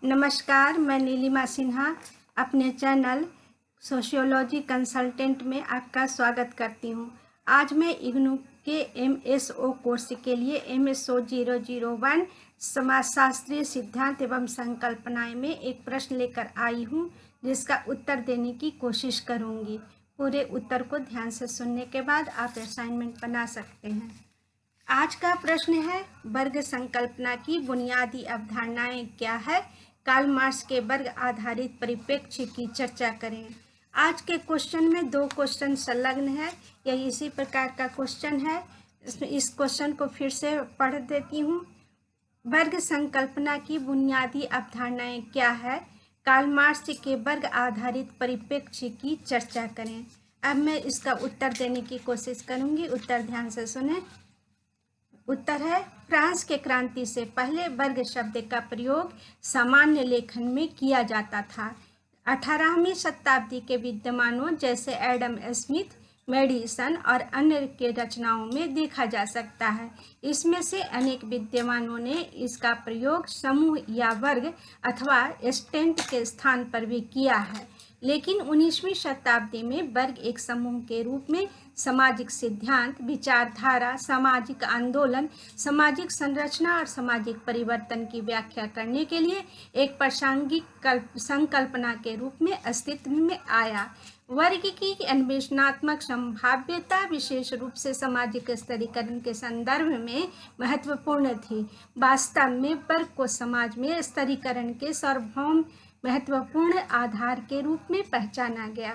नमस्कार, मैं नीलिमा सिन्हा अपने चैनल सोशियोलॉजी कंसल्टेंट में आपका स्वागत करती हूँ। आज मैं इग्नू के MSO कोर्स के लिए MSO 001 समाजशास्त्रीय सिद्धांत एवं संकल्पनाएं में एक प्रश्न लेकर आई हूँ, जिसका उत्तर देने की कोशिश करूँगी। पूरे उत्तर को ध्यान से सुनने के बाद आप असाइनमेंट बना सकते हैं। आज का प्रश्न है, वर्ग संकल्पना की बुनियादी अवधारणाएं क्या है? कार्ल मार्क्स के वर्ग आधारित परिप्रेक्ष्य की चर्चा करें। आज के क्वेश्चन में 2 क्वेश्चन संलग्न है। यह इसी प्रकार का क्वेश्चन है। इस क्वेश्चन को फिर से पढ़ देती हूँ। वर्ग संकल्पना की बुनियादी अवधारणाएं क्या है? कार्ल मार्क्स के वर्ग आधारित परिप्रेक्ष्य की चर्चा करें। अब मैं इसका उत्तर देने की कोशिश करूँगी। उत्तर ध्यान से सुने। उत्तर है, फ्रांस के क्रांति से पहले वर्ग शब्द का प्रयोग सामान्य लेखन में किया जाता था। 18वीं शताब्दी के विद्वानों जैसे एडम स्मिथ, मेडिसन और अन्य के रचनाओं में देखा जा सकता है। इसमें से अनेक विद्वानों ने इसका प्रयोग समूह या वर्ग अथवा स्टेंट के स्थान पर भी किया है। लेकिन 19वीं शताब्दी में वर्ग एक समूह के रूप में सामाजिक सिद्धांत, विचारधारा, सामाजिक आंदोलन, सामाजिक संरचना और सामाजिक परिवर्तन की व्याख्या करने के लिए एक प्रासंगिक संकल्पना के रूप में अस्तित्व में आया। वर्ग की अन्वेषणात्मक संभाव्यता विशेष रूप से सामाजिक स्तरीकरण के संदर्भ में महत्वपूर्ण थी। वास्तव में वर्ग को समाज में स्तरीकरण के सार्वभौम महत्वपूर्ण आधार के रूप में पहचाना गया।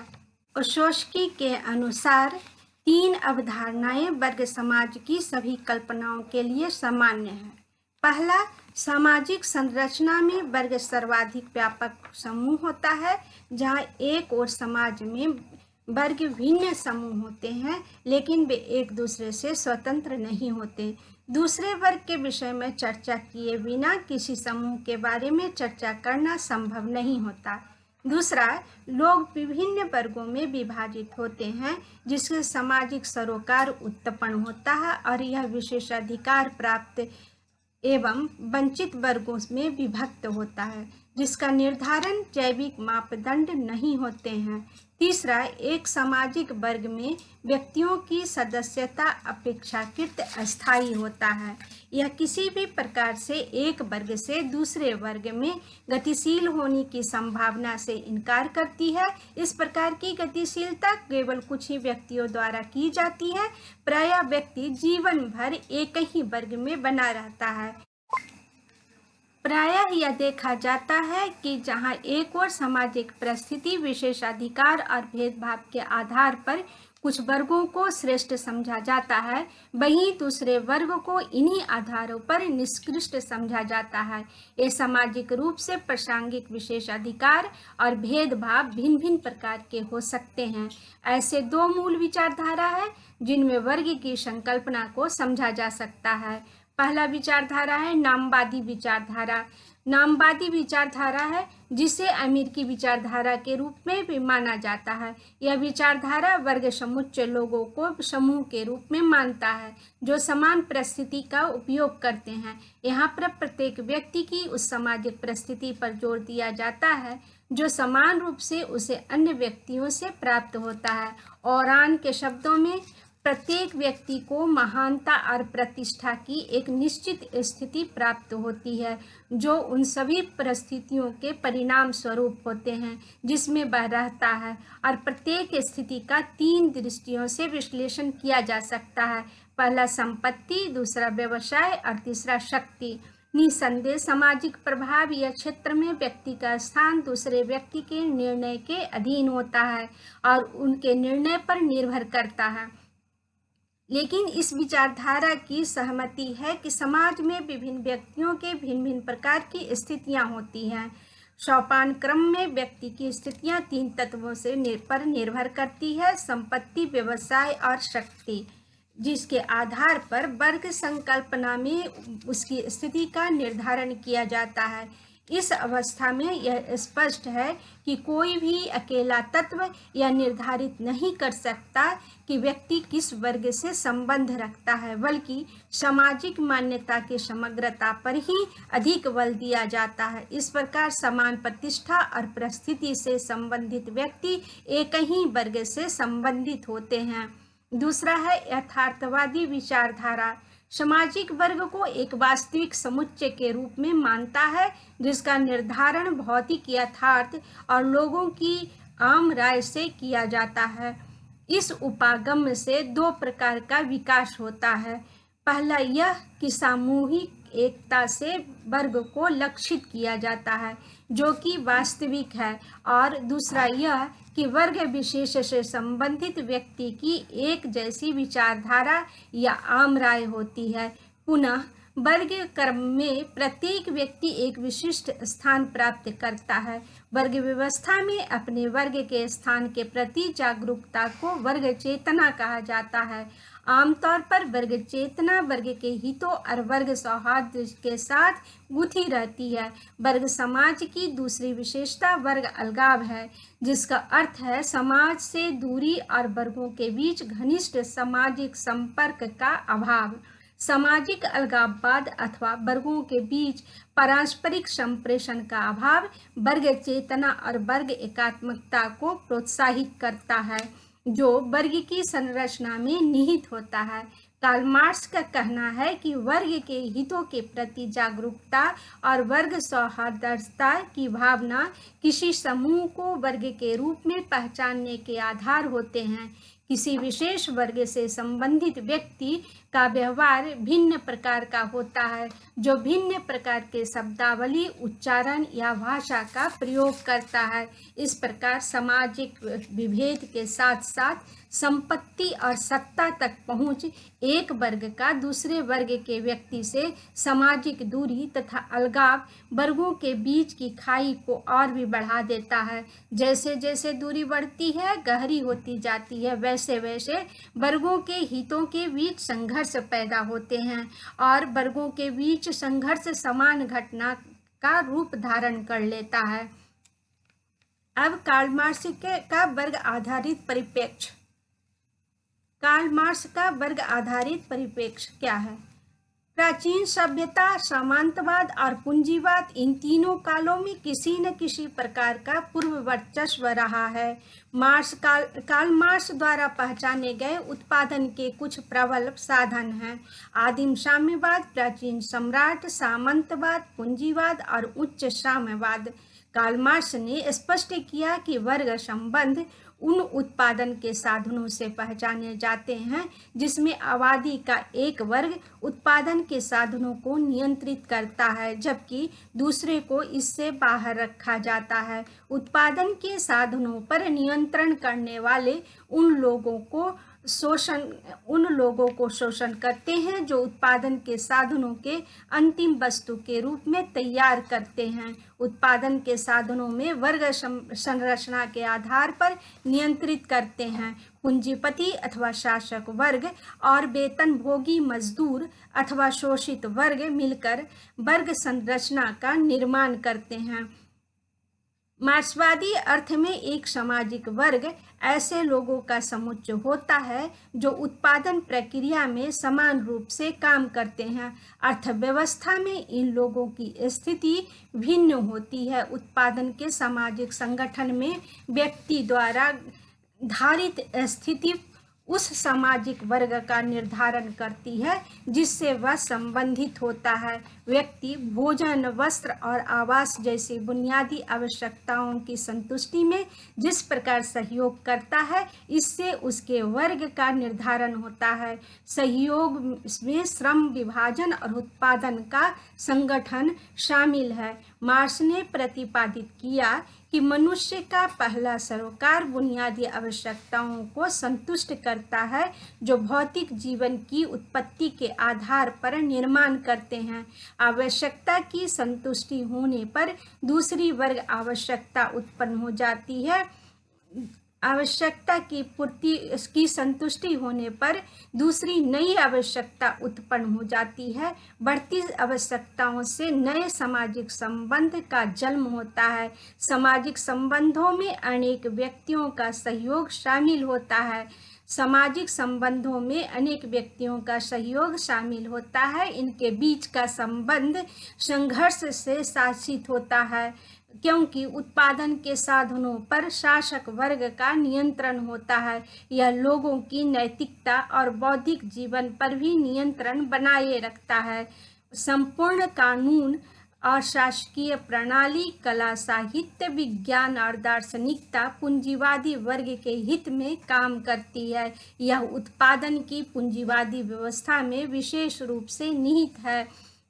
ओशोस्की के अनुसार 3 अवधारणाएं वर्ग समाज की सभी कल्पनाओं के लिए सामान्य है। पहला, सामाजिक संरचना में वर्ग सर्वाधिक व्यापक समूह होता है, जहां एक और समाज में वर्ग भिन्न समूह होते हैं, लेकिन वे एक दूसरे से स्वतंत्र नहीं होते। दूसरे वर्ग के विषय में चर्चा किए बिना किसी समूह के बारे में चर्चा करना संभव नहीं होता। दूसरा, लोग विभिन्न वर्गों में विभाजित होते हैं, जिससे सामाजिक सरोकार उत्पन्न होता है और यह विशेषाधिकार प्राप्त एवं वंचित वर्गों में विभक्त होता है, जिसका निर्धारण जैविक मापदंड नहीं होते हैं। तीसरा, एक सामाजिक वर्ग में व्यक्तियों की सदस्यता अपेक्षाकृत अस्थायी होता है। यह किसी भी प्रकार से एक वर्ग से दूसरे वर्ग में गतिशील होने की संभावना से इनकार करती है। इस प्रकार की गतिशीलता केवल कुछ ही व्यक्तियों द्वारा की जाती है। प्रायः व्यक्ति जीवन भर एक ही वर्ग में बना रहता है। प्रायः यह देखा जाता है कि जहां एक और सामाजिक परिस्थिति विशेषाधिकार और भेदभाव के आधार पर कुछ वर्गों को श्रेष्ठ समझा जाता है, वहीं दूसरे वर्ग को इन्हीं आधारों पर निकृष्ट समझा जाता है। ये सामाजिक रूप से प्रासंगिक विशेषाधिकार और भेदभाव भिन्न भिन्न प्रकार के हो सकते हैं। ऐसे 2 मूल विचारधारा है जिनमें वर्ग की संकल्पना को समझा जा सकता है। पहला विचारधारा है नामवादी विचारधारा। नामवादी विचारधारा है जिसे अमेरिकी विचारधारा के रूप में भी माना जाता है। यह विचारधारा वर्ग समुच्चय लोगों को समूह के रूप में मानता है, जो समान परिस्थिति का उपयोग करते हैं। यहाँ पर प्रत्येक व्यक्ति की उस सामाजिक परिस्थिति पर जोर दिया जाता है जो समान रूप से उसे अन्य व्यक्तियों से प्राप्त होता है। ओरान के शब्दों में, प्रत्येक व्यक्ति को महानता और प्रतिष्ठा की एक निश्चित स्थिति प्राप्त होती है, जो उन सभी परिस्थितियों के परिणाम स्वरूप होते हैं जिसमें वह रहता है, और प्रत्येक स्थिति का 3 दृष्टियों से विश्लेषण किया जा सकता है। पहला संपत्ति, दूसरा व्यवसाय और तीसरा शक्ति। निसंदेह सामाजिक प्रभाव या क्षेत्र में व्यक्ति का स्थान दूसरे व्यक्ति के निर्णय के अधीन होता है और उनके निर्णय पर निर्भर करता है। लेकिन इस विचारधारा की सहमति है कि समाज में विभिन्न व्यक्तियों के भिन्न भिन्न प्रकार की स्थितियां होती हैं। सोपान क्रम में व्यक्ति की स्थितियां 3 तत्वों से पर निर्भर करती है: संपत्ति, व्यवसाय और शक्ति, जिसके आधार पर वर्ग संकल्पना में उसकी स्थिति का निर्धारण किया जाता है। इस अवस्था में यह स्पष्ट है कि कोई भी अकेला तत्व यह निर्धारित नहीं कर सकता कि व्यक्ति किस वर्ग से संबंध रखता है, बल्कि सामाजिक मान्यता के समग्रता पर ही अधिक बल दिया जाता है। इस प्रकार समान प्रतिष्ठा और परिस्थिति से संबंधित व्यक्ति एक ही वर्ग से संबंधित होते हैं। दूसरा है यथार्थवादी विचारधारा। सामाजिक वर्ग को एक वास्तविक समुच्चय के रूप में मानता है, जिसका निर्धारण भौतिक यथार्थ और लोगों की आम राय से किया जाता है। इस उपागम से दो प्रकार का विकास होता है। पहला यह कि सामूहिक एकता से वर्ग को लक्षित किया जाता है, जो कि वास्तविक है, और दूसरा यह कि वर्ग विशेष से संबंधित व्यक्ति की एक जैसी विचारधारा या आम राय होती है। पुनः वर्ग क्रम में प्रत्येक व्यक्ति एक विशिष्ट स्थान प्राप्त करता है। वर्ग व्यवस्था में अपने वर्ग के स्थान के प्रति जागरूकता को वर्ग चेतना कहा जाता है। आमतौर पर वर्ग चेतना वर्ग के हितों और वर्ग सौहार्द के साथ गुथी रहती है। वर्ग समाज की दूसरी विशेषता वर्ग अलगाव है, जिसका अर्थ है समाज से दूरी और वर्गों के बीच घनिष्ठ सामाजिक संपर्क का अभाव। सामाजिक अलगाववाद अथवा वर्गों के बीच पारस्परिक संप्रेषण का अभाव वर्ग चेतना और वर्ग एकात्मकता को प्रोत्साहित करता है, जो वर्ग की संरचना में निहित होता है। कार्ल मार्क्स का कहना है कि वर्ग के हितों के प्रति जागरूकता और वर्ग सौहार्दता की भावना किसी समूह को वर्ग के रूप में पहचानने के आधार होते हैं। किसी विशेष वर्ग से संबंधित व्यक्ति का व्यवहार भिन्न प्रकार का होता है, जो भिन्न प्रकार के शब्दावली, उच्चारण या भाषा का प्रयोग करता है। इस प्रकार सामाजिक विभेद के साथ साथ संपत्ति और सत्ता तक पहुंच एक वर्ग का दूसरे वर्ग के व्यक्ति से सामाजिक दूरी तथा अलगाव वर्गों के बीच की खाई को और भी बढ़ा देता है। जैसे जैसे दूरी बढ़ती है, गहरी होती जाती है, वैसे वैसे वर्गों के हितों के बीच संघर्ष पैदा होते हैं और वर्गों के बीच संघर्ष समान घटना का रूप धारण कर लेता है। अब कार्ल मार्क्स का वर्ग आधारित परिप्रेक्ष्य। कार्ल मार्क्स का वर्ग आधारित परिप्रेक्ष्य क्या है? प्राचीन सभ्यता, सामंतवाद और पूंजीवाद, इन तीनों कालों में किसी न किसी प्रकार का पूर्व वर्चस्व रहा है। कार्ल मार्क्स द्वारा पहचाने गए उत्पादन के कुछ प्रबल साधन हैं: आदिम साम्यवाद, प्राचीन सम्राट, सामंतवाद, पूंजीवाद और उच्च साम्यवाद। कार्ल मार्क्स ने स्पष्ट किया कि वर्ग संबंध उन उत्पादन के साधनों से पहचाने जाते हैं जिसमें आबादी का एक वर्ग उत्पादन के साधनों को नियंत्रित करता है, जबकि दूसरे को इससे बाहर रखा जाता है। उत्पादन के साधनों पर नियंत्रण करने वाले उन लोगों को शोषण करते हैं जो उत्पादन के साधनों के अंतिम वस्तु के रूप में तैयार करते हैं। उत्पादन के साधनों में वर्ग संरचना के आधार पर नियंत्रित करते हैं। पूंजीपति अथवा शासक वर्ग और वेतनभोगी मजदूर अथवा शोषित वर्ग मिलकर वर्ग संरचना का निर्माण करते हैं। मार्क्सवादी अर्थ में एक सामाजिक वर्ग ऐसे लोगों का समुच्चय होता है जो उत्पादन प्रक्रिया में समान रूप से काम करते हैं। अर्थव्यवस्था में इन लोगों की स्थिति भिन्न होती है। उत्पादन के सामाजिक संगठन में व्यक्ति द्वारा धारित स्थिति उस सामाजिक वर्ग का निर्धारण करती है जिससे वह संबंधित होता है। व्यक्ति भोजन, वस्त्र और आवास जैसी बुनियादी आवश्यकताओं की संतुष्टि में जिस प्रकार सहयोग करता है, इससे उसके वर्ग का निर्धारण होता है। सहयोग में श्रम विभाजन और उत्पादन का संगठन शामिल है। मार्क्स ने प्रतिपादित किया कि मनुष्य का पहला सरोकार बुनियादी आवश्यकताओं को संतुष्ट करता है जो भौतिक जीवन की उत्पत्ति के आधार पर निर्माण करते हैं। आवश्यकता की संतुष्टि होने पर दूसरी वर्ग आवश्यकता उत्पन्न हो जाती है। आवश्यकता की पूर्ति की संतुष्टि होने पर दूसरी नई आवश्यकता उत्पन्न हो जाती है। बढ़ती आवश्यकताओं से नए सामाजिक संबंध का जन्म होता है। सामाजिक संबंधों में अनेक व्यक्तियों का सहयोग शामिल होता है। सामाजिक संबंधों में अनेक व्यक्तियों का सहयोग शामिल होता है। इनके बीच का संबंध संघर्ष से शासित होता है, क्योंकि उत्पादन के साधनों पर शासक वर्ग का नियंत्रण होता है। यह लोगों की नैतिकता और बौद्धिक जीवन पर भी नियंत्रण बनाए रखता है। संपूर्ण कानून और शासकीय प्रणाली, कला, साहित्य, विज्ञान और दार्शनिकता पूंजीवादी वर्ग के हित में काम करती है। यह उत्पादन की पूंजीवादी व्यवस्था में विशेष रूप से निहित है।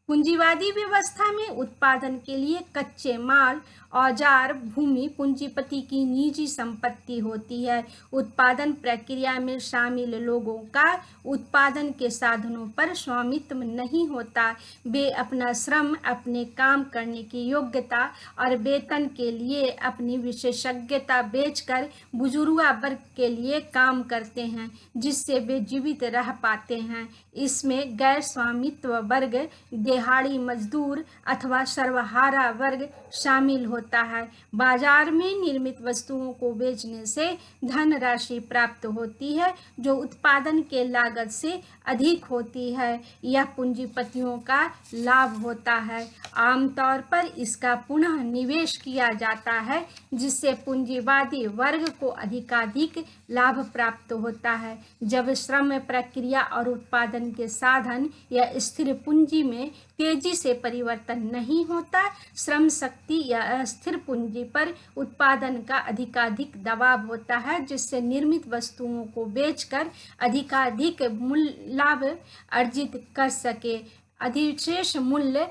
पूंजीवादी व्यवस्था में उत्पादन के लिए कच्चे माल, औजार, भूमि पूंजीपति की निजी संपत्ति होती है। उत्पादन प्रक्रिया में शामिल लोगों का उत्पादन के साधनों पर स्वामित्व नहीं होता। वे अपना श्रम, अपने काम करने की योग्यता और वेतन के लिए अपनी विशेषज्ञता बेचकर बुजुर्गा वर्ग के लिए काम करते हैं, जिससे वे जीवित रह पाते हैं। इसमें गैर स्वामित्व वर्ग, दिहाड़ी मजदूर अथवा सर्वहारा वर्ग शामिल होता है। बाजार में निर्मित वस्तुओं को बेचने से धनराशि प्राप्त होती है, जो उत्पादन के लागत से अधिक होती है। यह पूंजीपतियों का लाभ होता है। आमतौर पर इसका पुनः निवेश किया जाता है, जिससे पूंजीवादी वर्ग को अधिकाधिक लाभ प्राप्त होता है। जब श्रम प्रक्रिया और उत्पादन के साधन या स्थिर पूंजी में तेजी से परिवर्तन नहीं होता, श्रम शक्ति या स्थिर पूंजी पर उत्पादन का अधिकाधिक दबाव होता है, जिससे निर्मित वस्तुओं को बेचकर अधिकाधिक मूल्य लाभ अर्जित कर सके। अधिशेष मूल्य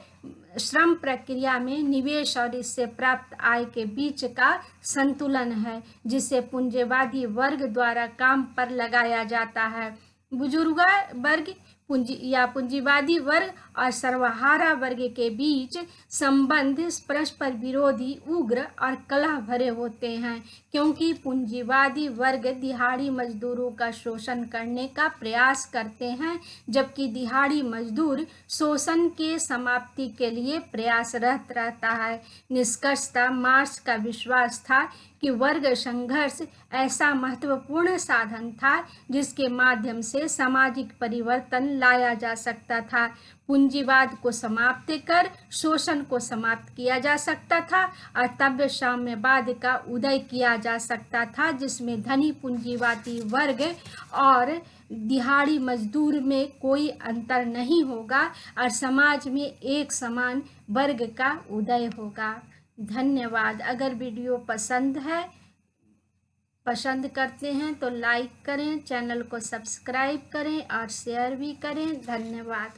श्रम प्रक्रिया में निवेश और इससे प्राप्त आय के बीच का संतुलन है, जिसे पूंजीवादी वर्ग द्वारा काम पर लगाया जाता है। बुजुर्गा वर्ग पूंजीवादी वर्ग और सर्वहारा वर्ग के बीच संबंध परस्पर विरोधी, उग्र और कलह भरे होते हैं, क्योंकि पूंजीवादी वर्ग दिहाड़ी मजदूरों का शोषण करने का प्रयास करते हैं, जबकि दिहाड़ी मजदूर शोषण के समाप्ति के लिए प्रयासरत रहता है। निष्कर्षतः मार्क्स का विश्वास था कि वर्ग संघर्ष ऐसा महत्वपूर्ण साधन था जिसके माध्यम से सामाजिक परिवर्तन लाया जा सकता था। पूंजीवाद को समाप्त कर शोषण को समाप्त किया जा सकता था और तब साम्यवाद का उदय किया जा सकता था, जिसमें धनी पूंजीवादी वर्ग और दिहाड़ी मजदूर में कोई अंतर नहीं होगा और समाज में एक समान वर्ग का उदय होगा। धन्यवाद। अगर वीडियो पसंद करते हैं तो लाइक करें, चैनल को सब्सक्राइब करें और शेयर भी करें। धन्यवाद।